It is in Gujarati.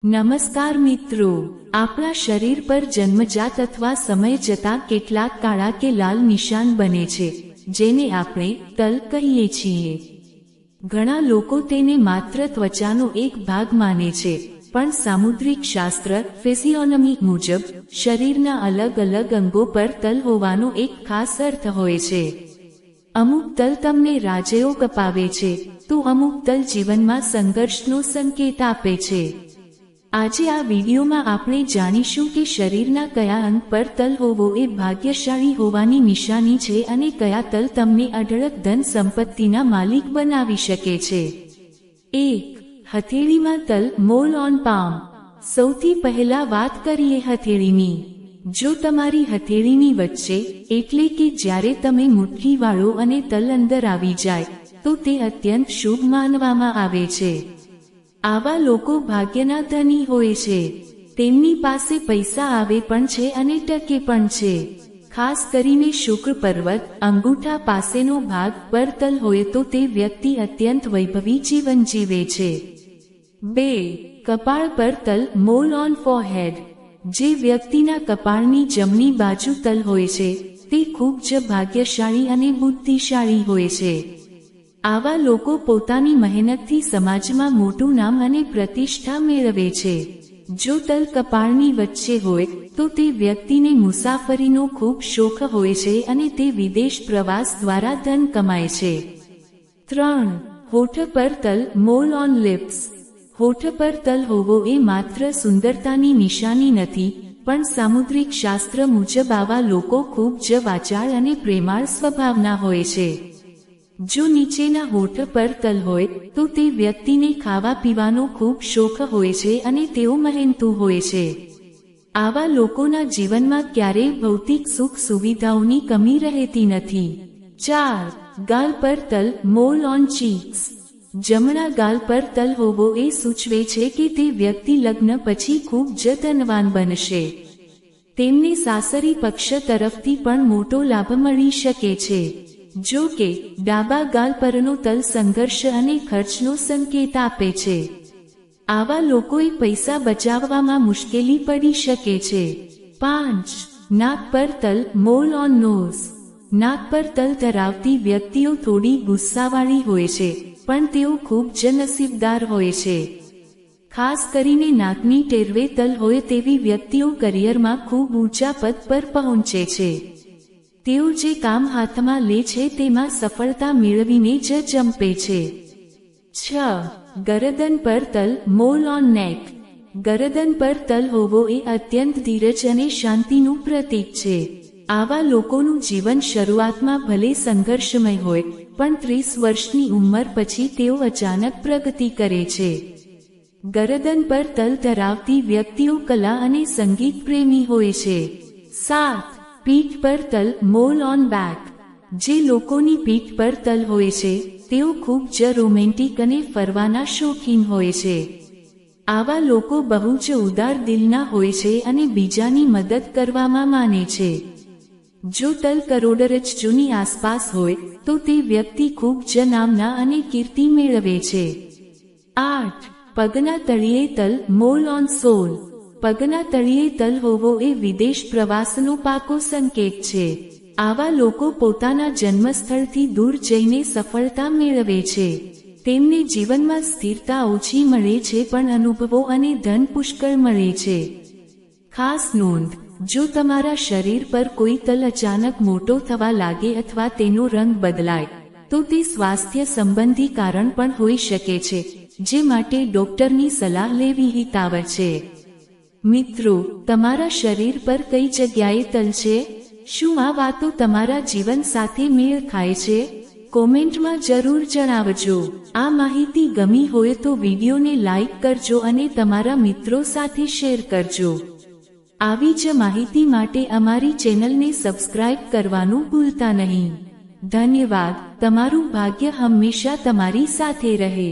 નમસ્કાર મિત્રો, આપણા શરીર પર જન્મજાત અથવા સમય જતાં કેટલાક કાળા કે લાલ નિશાન બને છે, જેને આપણે તલ કહીએ છીએ. ઘણા લોકો તેને માત્ર ત્વચાનો એક ભાગ માને છે, પણ સામુદ્રિક શાસ્ત્ર ફિઝિયોનોમી મુજબ શરીરના અલગ અલગ અંગો પર તલ હોવાનો એક ખાસ અર્થ હોય છે. અમુક તલ તમને રાજયોગ અપાવે છે, તો અમુક તલ જીવનમાં સંઘર્ષનો સંકેત આપે છે. આજે આ વિડીયોમાં આપણે જાણીશું કે શરીરના કયા અંગ પર તલ હોવો એ ભાગ્યશાળી હોવાની નિશાની છે અને કયા તલ તમને અઢળક ધન સંપત્તિના માલિક બનાવી શકે છે. 1. હથેળીમાં તલ, મોલ ઓન પામ. સૌથી પહેલા વાત કરીએ હથેળીની. જો તમારી હથેળીની વચ્ચે, એટલે કે જ્યારે તમે મુઠ્ઠી વાળો અને તલ અંદર આવી જાય, તો તે અત્યંત શુભ માનવામાં આવે છે. આવા લોકો ભાગ્યના ધની હોય છે. તેમની પાસે પૈસા આવે પણ છે અને ટકે પણ છે. ખાસ કરીને શુક્ર પર્વત, અંગૂઠા પાસેનો ભાગ પર તલ હોય તો તે વ્યક્તિ અત્યંત વૈભવી જીવન જીવે છે. 2. કપાળ પર તલ, મોલ ઓન ફોરહેડ. જે વ્યક્તિના કપાળની જમણી બાજુ તલ હોય છે, તે ખૂબ જ ભાગ્યશાળી અને બુદ્ધિશાળી હોય છે. આવા લોકો પોતાની મહેનતથી સમાજમાં મોટું નામ અને પ્રતિષ્ઠા મેળવે છે. જો તલ કપાળની વચ્ચે હોય, તો તે વ્યક્તિને મુસાફરીનો ખૂબ શોખ હોય છે અને તે વિદેશ પ્રવાસ દ્વારા ધન કમાય છે. 3. હોઠ પર તલ, મોલ ઓન લિપ્સ. હોઠ પર તલ હોવો એ માત્ર સુંદરતાની નિશાની નથી, પણ સામુદ્રિક શાસ્ત્ર મુજબ આવા લોકો ખૂબ જ વાચાળ અને પ્રેમાળ સ્વભાવના હોય છે. જો નીચેના હોઠ પર તલ હોય, તો તે વ્યક્તિને ખાવા પીવાનો ખૂબ શોખ હોય છે અને તેઓ મહેનતુ હોય છે. આવા લોકોના જીવનમાં ક્યારેય ભૌતિક સુખ સુવિધાઓની કમી રહેતી નથી. 4. ગાલ પર તલ, મોલ ઓન ચીક્સ. જમણા ગાલ પર તલ હોવો એ સૂચવે છે કે તે વ્યક્તિ લગ્ન પછી ખૂબ જ ધનવાન બનશે. તેમને સાસરી પક્ષ તરફથી પણ મોટો લાભ મળી શકે છે. જો કે, ડાબા ગાલ પરનો તલ સંઘર્ષ અને ખર્ચનો સંકેત આપે છે. આવા લોકોએ પૈસા બચાવવામાં મુશ્કેલી પડી શકે છે. 5. નાક પર તલ, મોલ ઓન નોઝ. નાક પર તલ ધરાવતી વ્યક્તિઓ થોડી ગુસ્સાવાળી હોય છે, પણ તેઓ ખૂબ જ નસીબદાર હોય છે. ખાસ કરીને નાકની ટેરવે તલ હોય તેવી વ્યક્તિઓ કરિયરમાં ખૂબ ઊંચા પદ પર પહોંચે છે. તેઓ જે કામ હાથમાં લે છે તેમાં સફળતા મેળવીને જ જંપે છે. 6. ગરદન પર તલ, મોલ ઓન નેક. ગરદન પર તલ હોવો એ અત્યંત ધીરજ અને શાંતિનું પ્રતીક છે. આવા લોકોનું જીવન શરૂઆતમાં ભલે સંઘર્ષમય હોય, પણ 30 વર્ષની ઉંમર પછી તેઓ અચાનક પ્રગતિ કરે છે. ગરદન પર તલ ધરાવતી વ્યક્તિઓ કલા અને સંગીત પ્રેમી હોય છે. 7. પીઠ પર તલ, મોલ ઓન બેક. જે લોકોની પીઠ પર તલ હોય છે, તેઓ ખૂબ જ રોમેન્ટિક અને ફરવાના શોખીન હોય છે. આવા લોકો બહુ જ ઉદાર દિલના હોય છે અને બીજાની મદદ કરવામાં માને છે. જો તલ કરોડરજ્જુની આસપાસ હોય, તો તે વ્યક્તિ ખૂબ જ નામના અને કીર્તિ મેળવે છે. 8. પગના તળિયે તલ, મોલ ઓન સોલ. પગના તળિયે તલ હોવો એ વિદેશ પ્રવાસનો પાકો સંકેત છે. આવા લોકો પોતાના જન્મસ્થળથી દૂર જઈને સફળતા મેળવે છે. તેમને જીવનમાં સ્થિરતા ઓછી મળે છે, પણ અનુભવો અને ધન પુષ્કળ મળે છે. ખાસ નોંધ: જો તમારા શરીર પર કોઈ તલ અચાનક મોટો થવા લાગે અથવા તેનો રંગ બદલાય, તો તે સ્વાસ્થ્ય સંબંધી કારણ પણ હોઈ શકે છે, જે માટે ડોક્ટરની સલાહ લેવી હિતાવહ છે. મિત્રો, તમારા શરીર પર કઈ જગ્યાએ તલ છે? શું આ વાતો તમારા જીવન સાથે મેળ ખાય છે? કોમેન્ટમાં જરૂર જણાવજો. આ માહિતી ગમી હોય તો વિડીયોને લાઈક કરજો અને તમારા મિત્રો સાથે શેર કરજો. આવી જ માહિતી માટે અમારી ચેનલને સબસ્ક્રાઇબ કરવાનું ભૂલતા નહીં. ધન્યવાદ. તમારું ભાગ્ય હંમેશા તમારી સાથે રહે.